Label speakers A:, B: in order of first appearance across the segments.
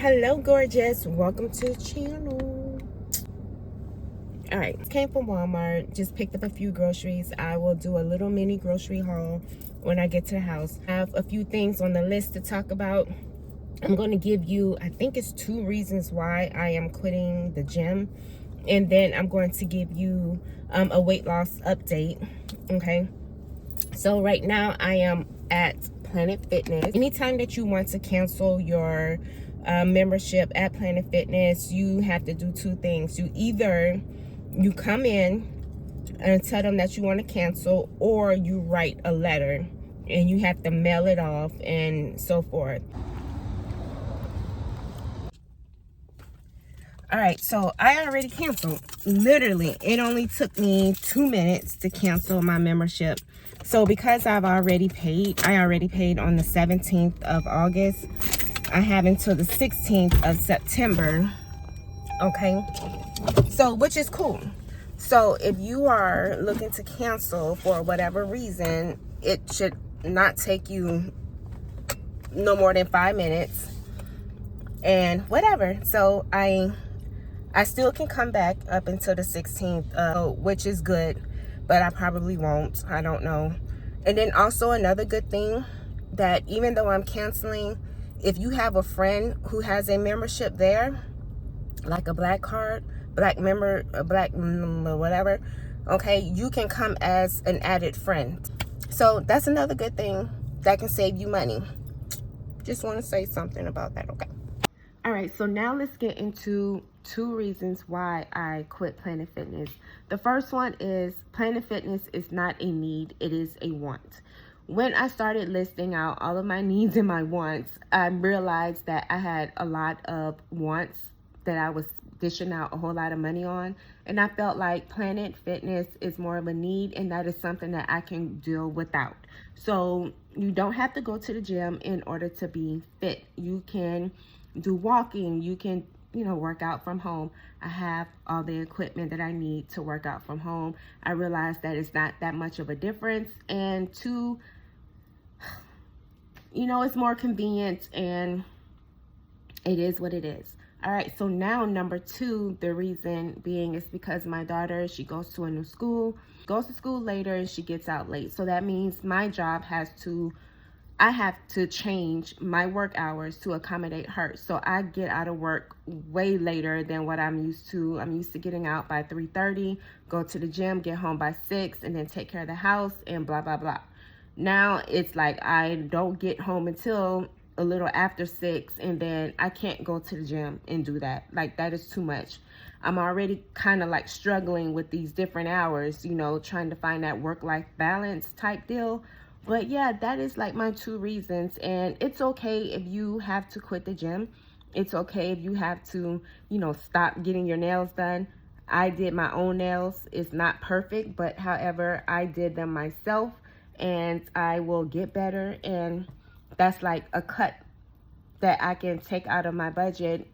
A: Hello gorgeous, welcome to the channel. All right, came from Walmart, just picked up a few groceries. I will do a little mini grocery haul when I get to the house. I have a few things on the list to talk about. I'm going to give you, I think it's 2 reasons why I am quitting the gym, and then I'm going to give you a weight loss update. Okay, so right now I am at Planet Fitness. Anytime that you want to cancel your membership at Planet Fitness, you have to do 2 things. You come in and tell them that you want to cancel, or you write a letter and you have to mail it off and so forth. All right, so I already canceled. Literally, it only took me 2 minutes to cancel my membership. So because I already paid on the 17th of August. I have until the 16th of September. Okay, so which is cool. So if you are looking to cancel for whatever reason, it should not take you no more than 5 minutes and whatever. So I still can come back up until the 16th, which is good, but I probably won't. I don't know. And then also another good thing, that even though I'm canceling, if you have a friend who has a membership there, like a black card, black member, a black whatever, okay, you can come as an added friend. So that's another good thing that can save you money. Just want to say something about that, okay? All right, so now let's get into 2 reasons why I quit Planet Fitness. The first one is Planet Fitness is not a need, it is a want. When I started listing out all of my needs and my wants, I realized that I had a lot of wants that I was dishing out a whole lot of money on. And I felt like Planet Fitness is more of a need, and that is something that I can deal without. So you don't have to go to the gym in order to be fit. You can do walking, you can, work out from home. I have all the equipment that I need to work out from home. I realized that it's not that much of a difference. And 2, it's more convenient, and it is what it is. All right, so now number 2, the reason being is because my daughter, she goes to a new school, goes to school later, and she gets out late. So that means my job I have to change my work hours to accommodate her. So I get out of work way later than what I'm used to. I'm used to getting out by 3:30, go to the gym, get home by 6, and then take care of the house and blah, blah, blah. Now it's like I don't get home until a little after 6, and then I can't go to the gym and do that. Like, that is too much. I'm already kind of like struggling with these different hours, trying to find that work-life balance type deal. But yeah, that is like my 2 reasons. And it's okay if you have to quit the gym. It's okay if you have to, stop getting your nails done. I did my own nails. It's not perfect, but however, I did them myself, and I will get better. And that's like a cut that I can take out of my budget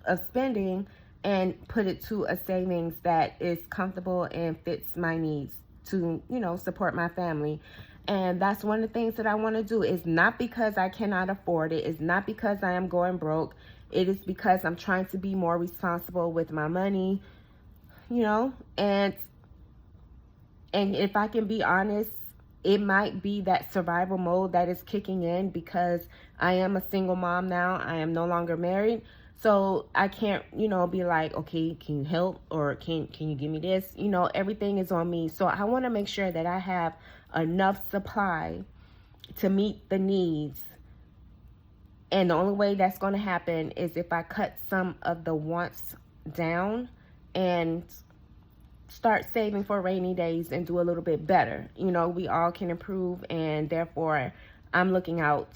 A: of spending and put it to a savings that is comfortable and fits my needs to, support my family. And that's one of the things that I want to do. It's not because I cannot afford it. It's not because I am going broke. It is because I'm trying to be more responsible with my money, and if I can be honest, it might be that survival mode that is kicking in because I am a single mom now. I am no longer married. So I can't, be like, okay, can you help? Or can you give me this? Everything is on me. So I want to make sure that I have enough supply to meet the needs. And the only way that's going to happen is if I cut some of the wants down and start saving for rainy days and do a little bit better. We all can improve, and therefore I'm looking out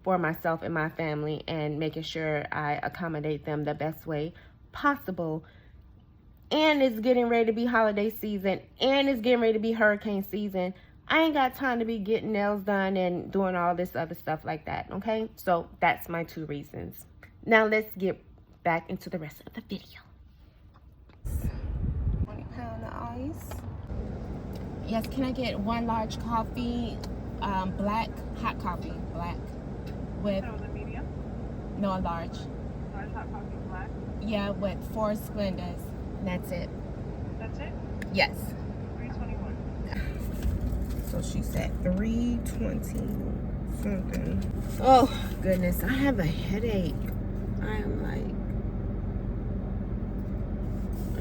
A: for myself and my family and making sure I accommodate them the best way possible. And it's getting ready to be holiday season, and it's getting ready to be hurricane season. I ain't got time to be getting nails done and doing all this other stuff like that, okay? So that's my 2 reasons. Now let's get back into the rest of the video. 1 pound of ice. Yes, can I get 1 large coffee, black, hot coffee, black, with...
B: So the medium?
A: No, a large.
B: Large?
A: Yeah, with 4 Splendas. That's it.
B: That's it?
A: Yes.
B: 321.
A: So she said 320 something. Oh goodness, I have a headache. I am like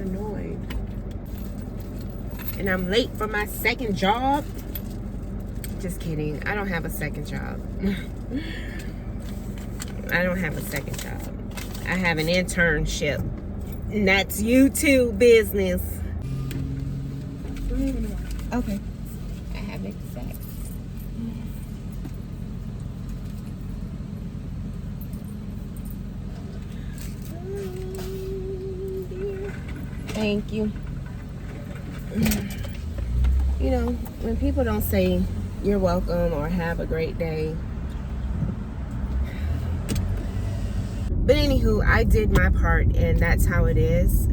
A: annoyed. And I'm late for my second job. Just kidding. I don't have a second job. I don't have a second job. I have an internship. And that's YouTube business. Okay. I have it set. Thank you. You know, when people don't say you're welcome or have a great day. But anywho, I did my part and that's how it is.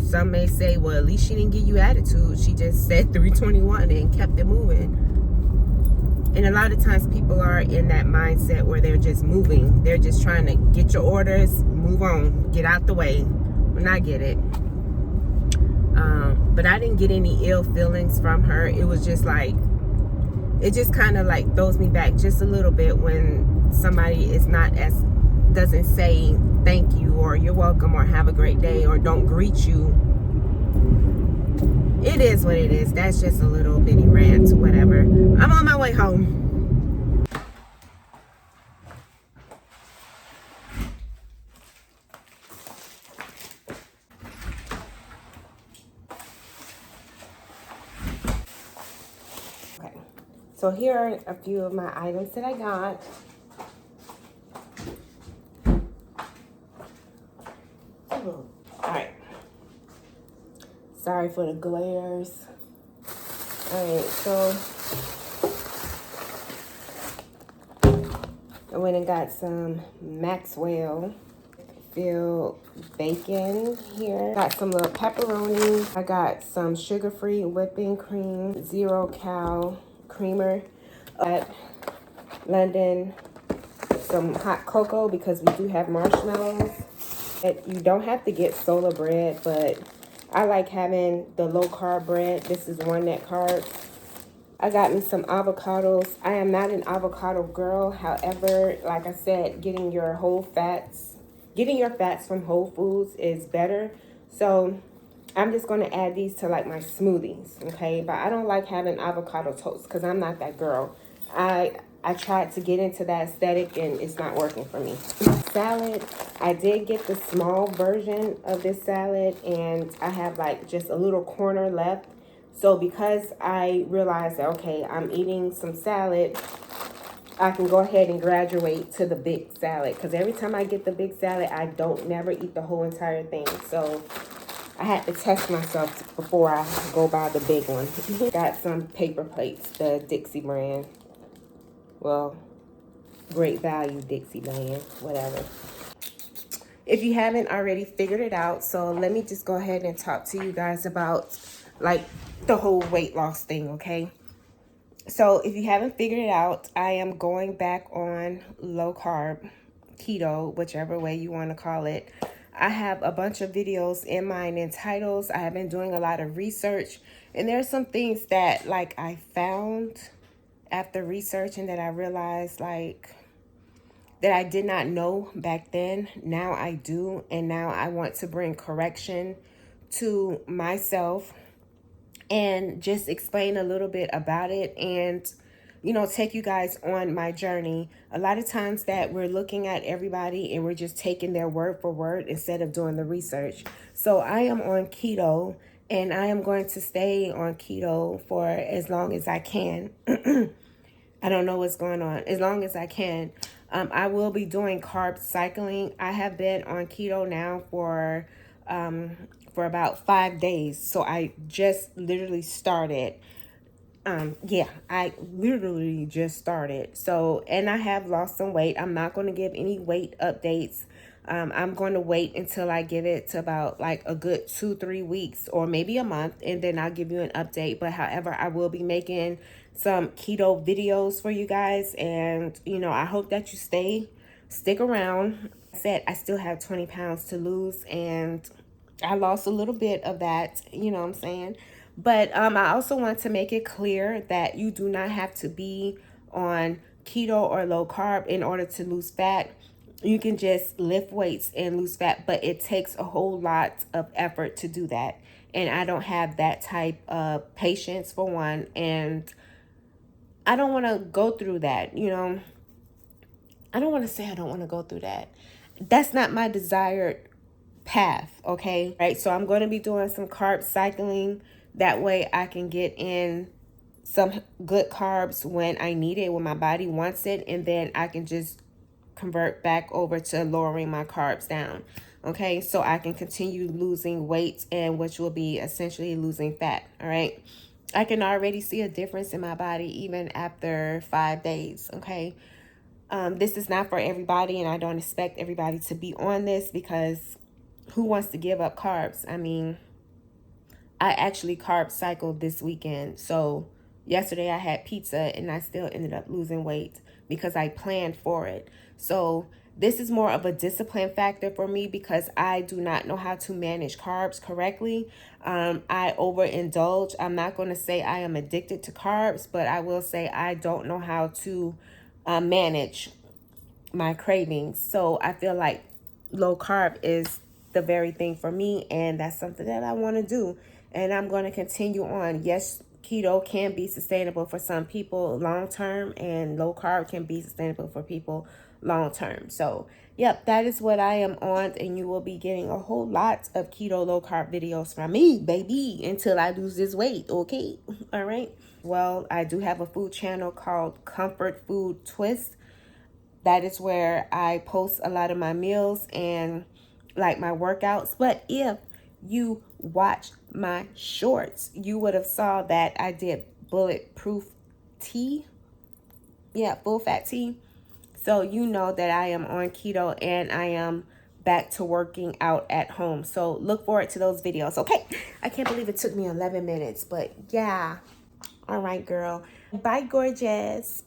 A: Some may say, well, at least she didn't give you attitude. She just said 321 and kept it moving. And a lot of times people are in that mindset where they're just moving. They're just trying to get your orders, move on, get out the way. And I get it. But I didn't get any ill feelings from her. It was just like, it just kind of like throws me back just a little bit when somebody is not as, doesn't say thank you or you're welcome or have a great day or don't greet you. It is what it is. That's just a little bitty rant, whatever. I'm on my way home. Okay, so here are a few of my items that I got. All right. Sorry for the glares. All right, so I went and got some Maxwell filled bacon here. Got some little pepperoni. I got some sugar-free whipping cream, 0 cal creamer. At London, some hot cocoa because we do have marshmallows. You don't have to get solar bread, but I like having the low carb bread. This is 1 net carbs. I got me some avocados. I am not an avocado girl. However, like I said, getting your fats from Whole Foods is better. So I'm just going to add these to like my smoothies, okay? But I don't like having avocado toast because I'm not that girl. I tried to get into that aesthetic and it's not working for me. Salad, I did get the small version of this salad and I have like just a little corner left. So because I realized that, okay, I'm eating some salad, I can go ahead and graduate to the big salad. Because every time I get the big salad, I don't never eat the whole entire thing. So I had to test myself before I go buy the big one. Got some paper plates, the Dixie brand. Well, Great Value Dixie brand, whatever. If you haven't already figured it out, so let me just go ahead and talk to you guys about like the whole weight loss thing, okay? So if you haven't figured it out, I am going back on low carb, keto, whichever way you want to call it. I have a bunch of videos in mine and titles. I have been doing a lot of research and there's some things that like I found after researching that I realized like that I did not know back then. Now I do, and now I want to bring correction to myself and just explain a little bit about it and, you know, take you guys on my journey. A lot of times that we're looking at everybody and we're just taking their word for word instead of doing the research. So I am on keto and I am going to stay on keto for as long as I can. I don't know what's going on. As long as I can. I will be doing carb cycling. I have been on keto now for about 5 days. So I just literally started. Yeah, I literally just started. So, and I have lost some weight. I'm not going to give any weight updates. I'm going to wait until I give it to about like a good 2-3 weeks or maybe a month. And then I'll give you an update. But however, I will be making some keto videos for you guys. And, you know, I hope that you stick around. I said I still have 20 pounds to lose, and I lost a little bit of that, you know what I'm saying? But I also want to make it clear that you do not have to be on keto or low carb in order to lose fat. You can just lift weights and lose fat, but it takes a whole lot of effort to do that. And I don't have that type of patience, for one, and I don't want to go through that, you know. I don't want to say I don't want to go through that. That's not my desired path, okay? Right, so I'm going to be doing some carb cycling. That way I can get in some good carbs when I need it, when my body wants it, and then I can just convert back over to lowering my carbs down, okay? So I can continue losing weight, and which will be essentially losing fat, all right? I can already see a difference in my body even after 5 days, okay? This is not for everybody, and I don't expect everybody to be on this, because who wants to give up carbs? I mean, I actually carb cycled this weekend. So yesterday I had pizza and I still ended up losing weight because I planned for it. So this is more of a discipline factor for me because I do not know how to manage carbs correctly. I overindulge. I'm not going to say I am addicted to carbs, but I will say I don't know how to manage my cravings. So I feel like low carb is the very thing for me, and that's something that I want to do, and I'm going to continue on. Yes, keto can be sustainable for some people long term, and low carb can be sustainable for people long term. So yep, that is what I am on, and you will be getting a whole lot of keto low carb videos from me, baby, until I lose this weight. Okay. All right. Well, I do have a food channel called Comfort Food Twist. That is where I post a lot of my meals and like my workouts. But if you watch my shorts, you would have saw that I did bulletproof tea. Yeah, full fat tea. So you know that I am on keto and I am back to working out at home. So look forward to those videos. Okay. I can't believe it took me 11 minutes, but yeah. All right, girl. Bye, gorgeous.